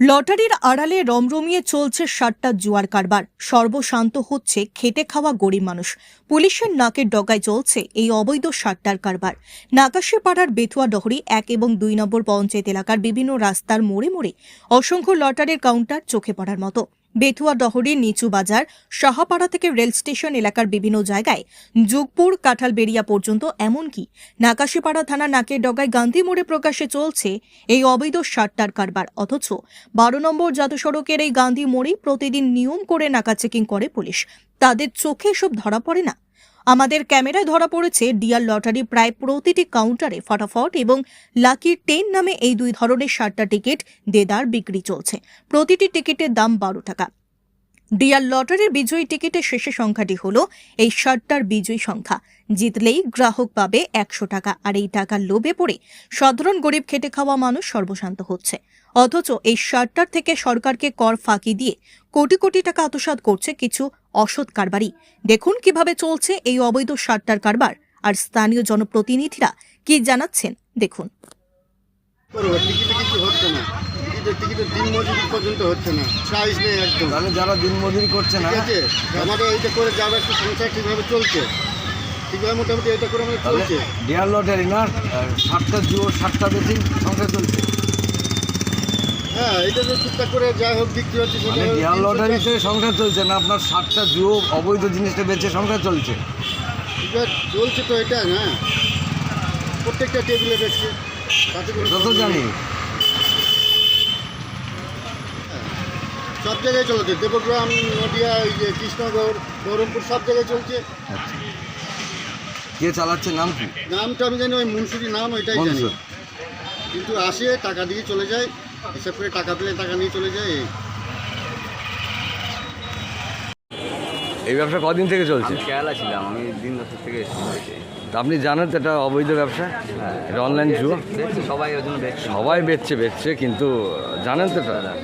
লটারির আড়ালে রমরমিয়ে চলছে সাতটা জুয়ার কারবার। সর্বশান্ত হচ্ছে খেটে খাওয়া গরিব মানুষ। পুলিশের নাকের ডগায় চলছে এই অবৈধ সাতটার কারবার। নাকাশিপাড়ার বেথুয়া ডহরি 1 এবং 2 নম্বর পঞ্চায়েত এলাকার বিভিন্ন রাস্তার মোড়ে মোড়ে অসংখ্য লটারির কাউন্টার চোখে পড়ার মতো। বেথুয়া ডহরির নিচু বাজার, সাহাপাড়া থেকে রেল স্টেশন এলাকার বিভিন্ন জায়গায়, যোগপুর কাঁঠালবেড়িয়া পর্যন্ত, এমনকি নাকাশিপাড়া থানা নাকের ডগায় গান্ধী মোড়ে প্রকাশ্যে চলছে এই অবৈধ সাতটার কারবার। অথচ 12 নম্বর জাতীয় সড়কের এই গান্ধী মোড়ে প্রতিদিন নিয়ম করে নাকা চেকিং করে পুলিশ। তাদের চোখে এসব ধরা পড়ে না। আমাদের ক্যামেরায় ধরা পড়েছে ডিয়ার লটারি প্রায় প্রতিটি কাউন্টারে ফটাফট এবং লাকি 10 নামে এই দুই ধরনের 7টা টিকিট দেদার বিক্রি চলছে। প্রতিটি টিকিটের দাম 12 টাকা। ডিয়ার লটারির বিজয়ী টিকিটের শেষের সংখ্যাটি হলো এই 7টার বিজয়ী সংখ্যা। জিতলেই গ্রাহক পাবে 100 টাকা। আর এই টাকার লোভে পড়ে সাধারণ গরিব খেটে খাওয়া মানুষ সর্বশান্ত হচ্ছে। অথচ এই 7টার থেকে সরকারকে কর ফাঁকি দিয়ে কোটি কোটি টাকা আত্মসাৎ করছে কিছু অসৎ কারবারি। দেখুন কিভাবে চলছে এই অবৈধ 7টার কারবার, আর স্থানীয় জনপ্রতিনিধিরা কি জানাচ্ছেন দেখুন। টিকিটের দিন মজুরি পর্যন্ত হচ্ছে না, প্রাইস নেই একদম। তাহলে যারা দিন মজুরি করছে না, আমাদের এইটা করে যারা একটু সংসার ঠিকভাবে চলছে, ঠিকভাবে মোটামুটি এটা করে আমাদের চলছে। ডিয়ার লটারি না, 7টা জুয়ো 7টা বেশি সংসার চলছে। হ্যাঁ, এটা তো ঠিকঠাক করে যাই হোক বিক্রি হচ্ছে। ডিয়ার লটারিতে সংসার চলছে না, আপনার 7টা জুয়ো অবৈধ জিনিসটা বেচে সংসার চলছে। চলছে তো এটা না, প্রত্যেকটা টেবিলে বেচছে। যত জানি সব জায়গায় চলছে, দেবগ্রাম, নদিয়া, এই যে কৃষ্ণগড়, বহরমপুর, সব জায়গায় চলছে। আচ্ছা, কে চালাচ্ছে নাম কি? নামটা আমি জানি, ওই মুন্সুরি নাম, ওইটাই জানি। কিন্তু আসে, টাকা দিয়ে চলে যায়, হিসাব করে টাকা পেলে টাকা নিয়ে চলে যায়। এই ব্যবসা কদিন থেকে চলছে? কেরালা ছিলাম, আমি দিন 10 থেকে এসেছি। তা আপনি জানেন তো এটা অবৈধ ব্যবসা? হ্যাঁ, এটা অনলাইন জুয়ো। সবাই ওই জন্য দেখছি। সবাই বেচছে কিন্তু জানেন তো এটা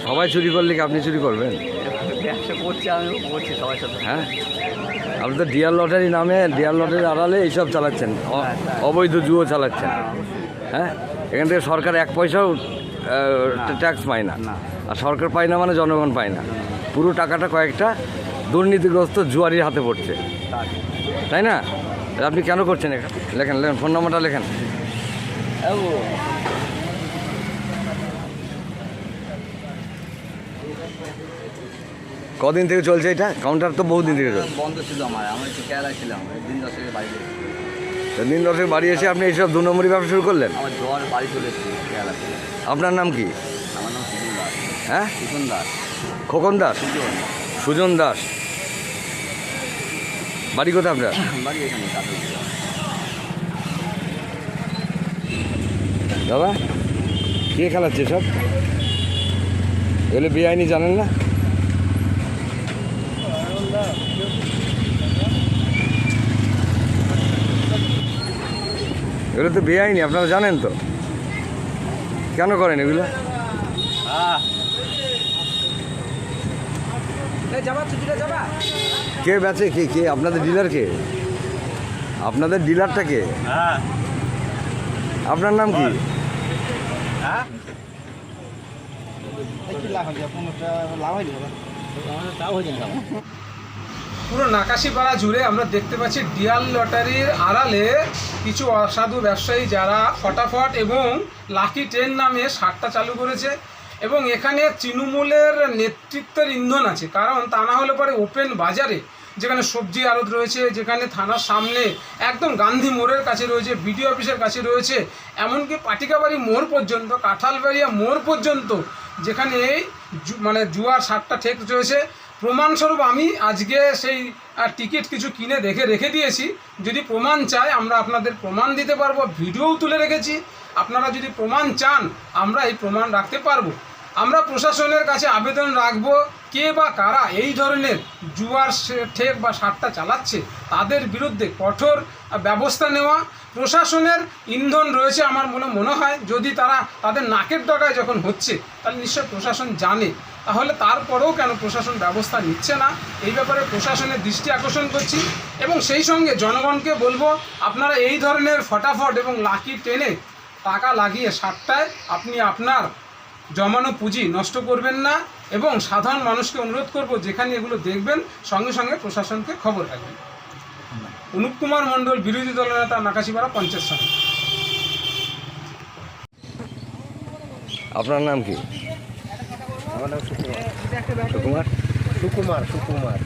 সবাই চুরি করলে কি আপনি চুরি করবেন? ব্যবসা করছি, আমিও করছি সবার সাথে। হ্যাঁ, আপনি তো ডিয়ার লটারি নামে, ডিয়ার লটারির আড়ালে এইসব চালাচ্ছেন, অবৈধ জুয়ো চালাচ্ছেন। হ্যাঁ, এখান থেকে সরকার 1 পয়সাও ট্যাক্স পায় না। আর সরকার পায় না মানে জনগণ পায় না। পুরো টাকাটা কয়েকটা দুর্নীতিগ্রস্ত জুয়ারির হাতে পড়ছে, তাই না? আপনি কেন করছেন এটা? লেখেন ফোন নম্বরটা লেখেন। কদিন থেকে চলছে এটা কাউন্টার? তো বহুদিন থেকে চলছে। বন্ধ ছিল আমার একটু কেরালা ছিলাম, দিন 10 থেকে বাড়ি এসেছি। দিন 10 বাড়ি এসে আপনি এইসব 2 নম্বরই ব্যবসা শুরু করলেন? আমার জ্বর, বাড়ি চলে এসেছি কেরালা থেকে। আপনার নাম কি? আমার নাম সুজন দাস। হ্যাঁ, সুজন দাস। খোকন দাস? সুজন দাস। বাড়ি কোথায় আপনার? বাড়ি এখানে কাঁঠালবেড়িয়া। দাদা, কে খেলাচ্ছে সব? এগুলো বেআইনি, জানেন না? এগুলো তো বেআইনি, আপনারা জানেন তো। কেন করেন এগুলো? কে বেচে? কে আপনাদের ডিলার? কে আপনাদের ডিলারটা? কে? আপনার নাম কি? পুরো নাকাশিপাড়া জুড়ে আমরা দেখতে পাচ্ছি ডিয়ার লটারির আড়ালে কিছু অসাধু ব্যবসায়ী যারা ফটাফট এবং লাকি 10 নামে 7টা চালু করেছে। এবং এখানে তৃণমূলের নেতৃত্বের ইন্ধন আছে, কারণ তা না হলে পরে ওপেন বাজারে, যেখানে সবজি আড়ত রয়েছে, যেখানে থানার সামনে একদম গান্ধী মোড়ের কাছে রয়েছে, বিডিও অফিসের কাছে রয়েছে, এমনকি পাটিকাবাড়ি মোড় পর্যন্ত, কাঁঠালবেড়িয়া মোড় পর্যন্ত, যেখানে এই জুয়ার 7টা ঠেক রয়েছে। প্রমাণস্বরূপ আমি আজকে সেই টিকিট কিছু কিনে রেখে দিয়েছি। যদি প্রমাণ চাই আমরা আপনাদের প্রমাণ দিতে পারবো, ভিডিওও তুলে রেখেছি। আপনারা যদি প্রমাণ চান আমরা এই প্রমাণ রাখতে পারবো। আমরা প্রশাসনের কাছে আবেদন রাখবো, কে বা কারা এই ধরনের জুয়ার ঠেক বা 7টা চালাচ্ছে তাদের বিরুদ্ধে কঠোর ব্যবস্থা নেওয়া। প্রশাসনের ইন্ধন রয়েছে আমার মনে হয়, যদি তাদের নাকের ডগায় যখন হচ্ছে তাহলে নিশ্চয় প্রশাসন জানে। তাহলে তারপরেও কেন প্রশাসন ব্যবস্থা নিচ্ছে না, এই ব্যাপারে প্রশাসনের দৃষ্টি আকর্ষণ করছি। এবং সেই সঙ্গে জনগণকে বলবো, আপনারা এই ধরনের ফটাফট এবং লাকি 10-এ টাকা লাগিয়ে 7টায় আপনি আপনার জমানো পুঁজি নষ্ট করবেন না এবং সাধারণ মানুষকে অনুরোধ করব যেখানে এগুলো দেখবেন সঙ্গে সঙ্গে প্রশাসনকে খবর রাখবেন। অনুপ কুমার মণ্ডল, বিরোধী দলনেতা, নাকাশিপাড়া পঞ্চায়েত সমিতি। আপনার নাম কি? আমার নাম সুকুমার। সুকুমার।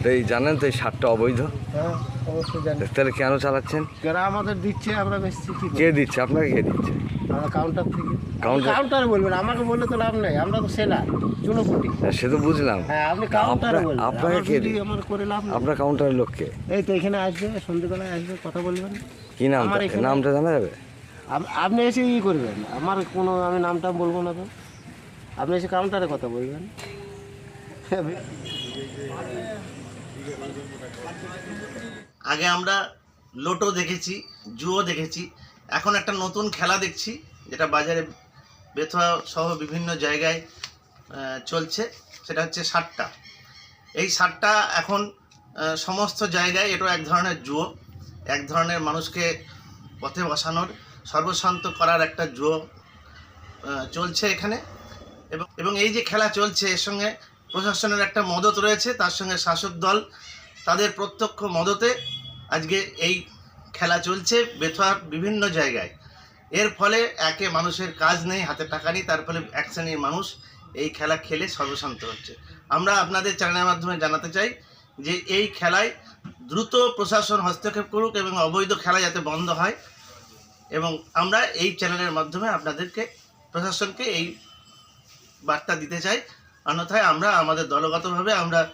তো এই জানেন তো এই সারটা অবৈধ? হ্যাঁ, অবশ্যই জানি। তাহলে কেন চালাচ্ছেন? যারা আমাদের দিচ্ছে আমরা বেশি কি কে দিচ্ছে আপনাকে? কে দিচ্ছে? আমরা কাউন্টার থেকে। কাউন্টার? কাউন্টারে বলবেন, আমাকে বললে তো লাভ নেই, আমরা তো সেলার চুনোপুটি। সে তো বুঝলাম। হ্যাঁ, আপনি কাউন্টারে বলবেন, আপনাকে আমার কে যদি দিচ্ছে? আমার করে লাভ নেই। আপনার কাউন্টারের লোককে? এই তো এখানে আসবে, সন্ধ্যেবেলায় আসবে, কথা বলবেন। কি নাম? আমার এখানে- নামটা জানা যাবে? আপনি এসে ই করবেন, আমার কোনো আমি নামটা বলবো না তো, আপনি এসে কাউন্টারে কথা বলবেন। আগে আমরা লোটো দেখেছি, জুয়ো দেখেছি, এখন একটা নতুন খেলা দেখছি যেটা বাজারে বেথুয়া সহ বিভিন্ন জায়গায় চলছে, সেটা হচ্ছে সাট্টা। এই সাট্টা এখন সমস্ত জায়গায়, এটা এক ধরনের জুয়ো, এক ধরনের মানুষকে পথে বসানোর, সর্বশান্ত করার একটা জুয়ো চলছে এখানে। এবং এই যে খেলা চলছে এর সঙ্গে প্রশাসনের একটা মদত রয়েছে, তার সঙ্গে শাসক দল, তাদের প্রত্যক্ষ মদতে আজকে এই খেলা চলছে বেথুয়ার বিভিন্ন জায়গায়। এর ফলে একে মানুষের কাজ নেই, হাতে টাকা নেই, তার ফলে এক শ্রেণীর মানুষ এই খেলা খেলে সর্বশান্ত হচ্ছে। আমরা আপনাদের চ্যানেলের মাধ্যমে জানাতে চাই যে এই খেলায় দ্রুত প্রশাসন হস্তক্ষেপ করুক এবং অবৈধ খেলা যাতে বন্ধ হয়, এবং আমরা এই চ্যানেলের মাধ্যমে আপনাদেরকে, প্রশাসনকে এই বার্তা দিতে চাই। অন্যথায় আমরা আমাদের দলগতভাবে আমরা